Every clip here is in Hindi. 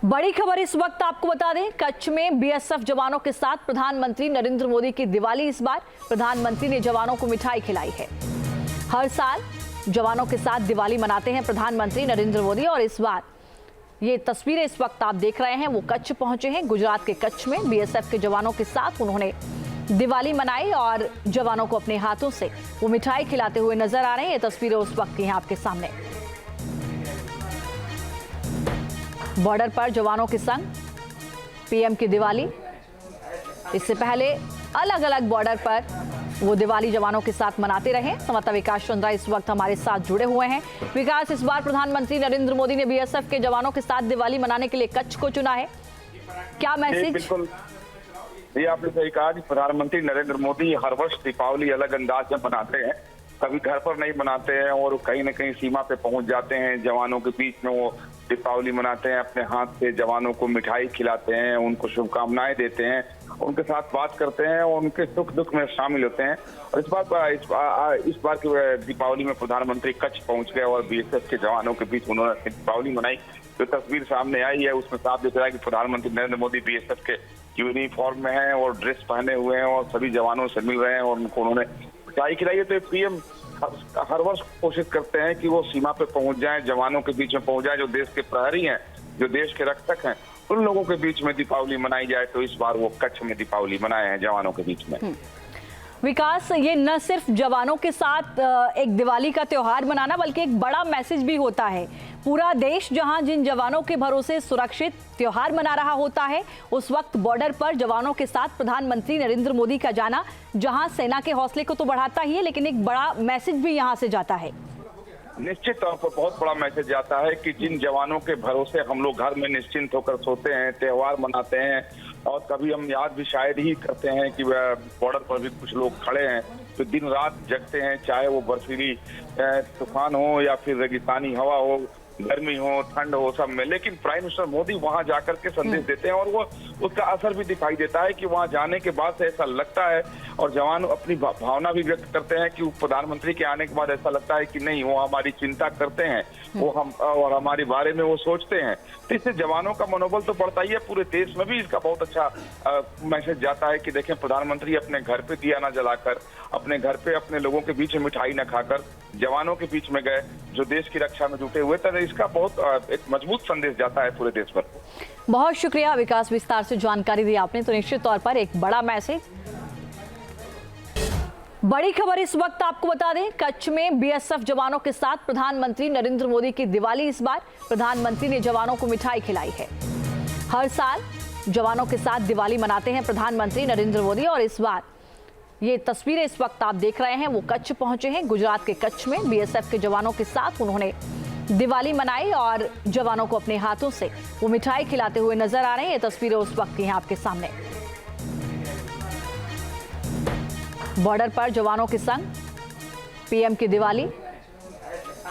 बड़ी खबर इस वक्त आपको बता दें, कच्छ में बीएसएफ जवानों के साथ प्रधानमंत्री नरेंद्र मोदी की दिवाली। इस बार प्रधानमंत्री ने जवानों को मिठाई खिलाई है। हर साल जवानों के साथ दिवाली मनाते हैं प्रधानमंत्री नरेंद्र मोदी और इस बार ये तस्वीरें इस वक्त आप देख रहे हैं वो कच्छ पहुंचे हैं। गुजरात के कच्छ में बीएसएफ के जवानों के साथ उन्होंने दिवाली मनाई और जवानों को अपने हाथों से वो मिठाई खिलाते हुए नजर आ रहे हैं। ये तस्वीरें उस वक्त की हैं आपके सामने। बॉर्डर पर जवानों के संग पीएम की दिवाली। इससे पहले अलग अलग बॉर्डर पर वो दिवाली जवानों के साथ मनाते रहे। संवाददाता विकास चंद्रा इस वक्त हमारे साथ जुड़े हुए हैं। विकास, इस बार प्रधानमंत्री नरेंद्र मोदी ने बीएसएफ के जवानों के साथ दिवाली मनाने के लिए कच्छ को चुना है, क्या मैसेज? बिल्कुल, ये आपने सही कहा कि प्रधानमंत्री नरेंद्र मोदी हर वर्ष दीपावली अलग अंदाज में मनाते हैं। कभी घर पर नहीं मनाते हैं और कहीं न कहीं सीमा पे पहुंच जाते हैं। जवानों के बीच में वो दीपावली मनाते हैं, अपने हाथ से जवानों को मिठाई खिलाते हैं, उनको शुभकामनाएं देते हैं, उनके साथ बात करते हैं और उनके सुख दुख में शामिल होते हैं। और इस बार की दीपावली में प्रधानमंत्री कच्छ पहुंच गए और बीएसएफ के जवानों के बीच उन्होंने दीपावली मनाई। जो तस्वीर सामने आई है उसमें साफ दिख रहा है कि प्रधानमंत्री नरेंद्र मोदी बीएसएफ के यूनिफॉर्म में हैं और ड्रेस पहने हुए हैं और सभी जवानों से मिल रहे हैं और उनको उन्होंने मिठाई खिलाई है। तो पीएम हर वर्ष कोशिश करते हैं कि वो सीमा पे पहुंच जाएं, जवानों के बीच में पहुंच जाएं, जो देश के प्रहरी हैं, जो देश के रक्षक हैं, उन लोगों के बीच में दीपावली मनाई जाए। तो इस बार वो कच्छ में दीपावली मनाए हैं जवानों के बीच में। विकास, ये न सिर्फ जवानों के साथ एक दिवाली का त्योहार मनाना बल्कि एक बड़ा मैसेज भी होता है। पूरा देश जहां जिन जवानों के भरोसे सुरक्षित त्योहार मना रहा होता है, उस वक्त बॉर्डर पर जवानों के साथ प्रधानमंत्री नरेंद्र मोदी का जाना जहां सेना के हौसले को तो बढ़ाता ही है, लेकिन एक बड़ा मैसेज भी यहां से जाता है। निश्चित तौर पर बहुत बड़ा मैसेज जाता है कि जिन जवानों के भरोसे हम लोग घर में निश्चिंत होकर सोते हैं, त्योहार मनाते हैं और कभी हम याद भी शायद ही करते हैं कि बॉर्डर पर भी कुछ लोग खड़े हैं तो दिन रात जगते हैं, चाहे वो बर्फीली तूफान हो या फिर रेगिस्तानी हवा हो, गर्मी हो, ठंड हो, सब में। लेकिन प्राइम मिनिस्टर मोदी वहां जाकर के संदेश देते हैं और वो उसका असर भी दिखाई देता है कि वहां जाने के बाद से ऐसा लगता है और जवान अपनी भावना भी व्यक्त करते हैं कि प्रधानमंत्री के आने के बाद ऐसा लगता है कि नहीं, वो हमारी चिंता करते हैं, वो हम और हमारे बारे में वो सोचते हैं। तो इससे जवानों का मनोबल तो बढ़ता ही है। पूरे देश में भी इसका बहुत अच्छा मैसेज जाता है कि देखें, प्रधानमंत्री अपने घर पे दिया न जलाकर, अपने घर पे अपने लोगों के बीच में मिठाई न खाकर जवानों के बीच में गए, जो देश की रक्षा में जुटे हुए थे। इसका बहुत एक मजबूत संदेश जाता है पूरे देश पर। बहुत शुक्रिया विकास, विस्तार से जानकारी दी आपने। तो निश्चित तौर पर एक बड़ा मैसेज। बड़ी खबर इस वक्त आपको बता दें, कच्छ में बीएसएफ जवानों के साथ प्रधानमंत्री नरेंद्र मोदी की दिवाली। इस बार प्रधानमंत्री ने जवानों को मिठाई खिलाई है। हर साल जवानों के साथ दिवाली मनाते हैं प्रधानमंत्री नरेंद्र मोदी और इस बार ये तस्वीरें इस वक्त आप देख रहे हैं वो कच्छ पहुंचे हैं। गुजरात के कच्छ में बीएसएफ के जवानों के साथ उन्होंने दिवाली मनाई और जवानों को अपने हाथों से वो मिठाई खिलाते हुए नजर आ रहे हैं। ये तस्वीरें उस वक्त की हैं आपके सामने। बॉर्डर पर जवानों के संग पीएम की दिवाली।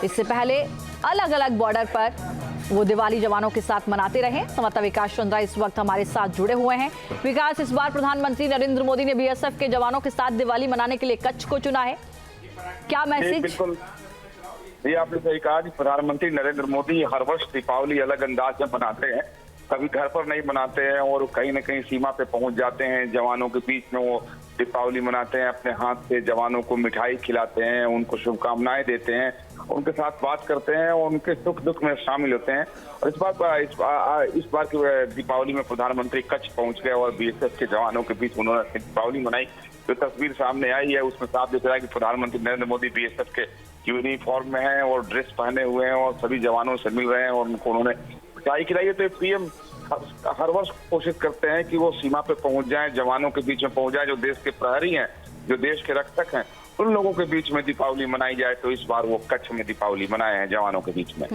इससे पहले अलग अलग बॉर्डर पर वो दिवाली जवानों के साथ मनाते रहे। संवाददाता विकास चंद्रा इस वक्त हमारे साथ जुड़े हुए हैं। विकास, इस बार प्रधानमंत्री नरेंद्र मोदी ने बीएसएफ के जवानों के साथ दिवाली मनाने के लिए कच्छ को चुना है, क्या मैसेज? बिल्कुल, ये आपने सही कहा कि प्रधानमंत्री नरेंद्र मोदी हर वर्ष दीपावली अलग अंदाज में मनाते हैं। कभी घर पर नहीं मनाते हैं और कहीं न कहीं सीमा पे पहुंच जाते हैं। जवानों के बीच में वो दीपावली मनाते हैं, अपने हाथ से जवानों को मिठाई खिलाते हैं, उनको शुभकामनाएं देते हैं, उनके साथ बात करते हैं और उनके सुख दुख में शामिल होते हैं। और इस बार की दीपावली में प्रधानमंत्री कच्छ पहुंच गए और बीएसएफ के जवानों के बीच उन्होंने दीपावली मनाई। जो तस्वीर सामने आई है उसमें साफ दिख रहा है कि प्रधानमंत्री नरेंद्र मोदी बीएसएफ के यूनिफॉर्म में हैं और ड्रेस पहने हुए हैं और सभी जवानों से मिल रहे हैं और उनको उन्होंने मिठाई खिलाई है। तो पीएम हर वर्ष कोशिश करते हैं कि वो सीमा पे पहुंच जाएं, जवानों के बीच में पहुंच जाएं, जो देश के प्रहरी हैं, जो देश के रक्षक हैं, उन लोगों के बीच में दीपावली मनाई जाए। तो इस बार वो कच्छ में दीपावली मनाए हैं जवानों के बीच में।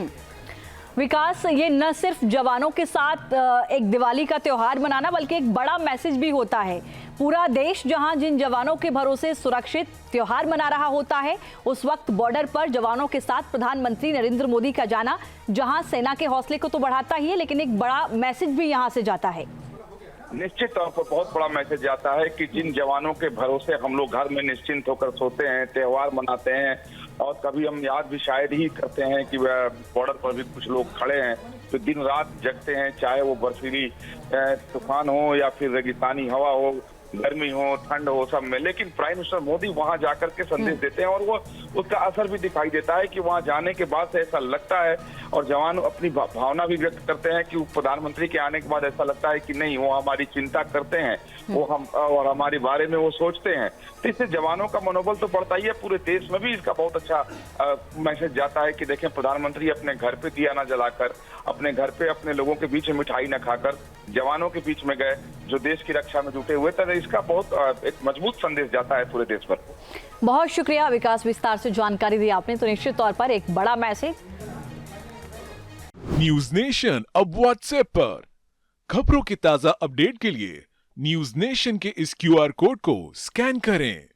विकास, ये न सिर्फ जवानों के साथ एक दिवाली का त्योहार मनाना बल्कि एक बड़ा मैसेज भी होता है। पूरा देश जहां जिन जवानों के भरोसे सुरक्षित त्योहार मना रहा होता है, उस वक्त बॉर्डर पर जवानों के साथ प्रधानमंत्री नरेंद्र मोदी का जाना जहां सेना के हौसले को तो बढ़ाता ही है, लेकिन एक बड़ा मैसेज भी यहां से जाता है। निश्चित तौर पर बहुत बड़ा मैसेज जाता है कि जिन जवानों के भरोसे हम लोग घर में निश्चिंत होकर सोते हैं, त्योहार मनाते हैं और कभी हम याद भी शायद ही करते हैं कि बॉर्डर पर भी कुछ लोग खड़े हैं तो दिन रात जगते हैं, चाहे वो बर्फीली तूफान हो या फिर रेगिस्तानी हवा हो, गर्मी हो, ठंड हो, सब में। लेकिन प्राइम मिनिस्टर मोदी वहां जाकर के संदेश देते हैं और वो उसका असर भी दिखाई देता है कि वहां जाने के बाद से ऐसा लगता है और जवान अपनी भावना भी व्यक्त करते हैं कि प्रधानमंत्री के आने के बाद ऐसा लगता है कि नहीं, वो हमारी चिंता करते हैं, वो हम और हमारे बारे में वो सोचते हैं। तो इससे जवानों का मनोबल तो बढ़ता ही है, पूरे देश में भी इसका बहुत अच्छा मैसेज जाता है कि देखें, प्रधानमंत्री अपने घर पे दिया न जलाकर, अपने घर पे अपने लोगों के बीच में मिठाई न खाकर जवानों के बीच में गए, जो देश की रक्षा में जुटे हुए थे। इसका बहुत एक मजबूत संदेश जाता है पूरे देश पर। बहुत शुक्रिया विकास, विस्तार से जानकारी दी आपने। तो निश्चित तौर पर एक बड़ा मैसेज। न्यूज नेशन अब व्हाट्सएप पर खबरों के ताजा अपडेट के लिए न्यूज नेशन के इस QR कोड को स्कैन करें।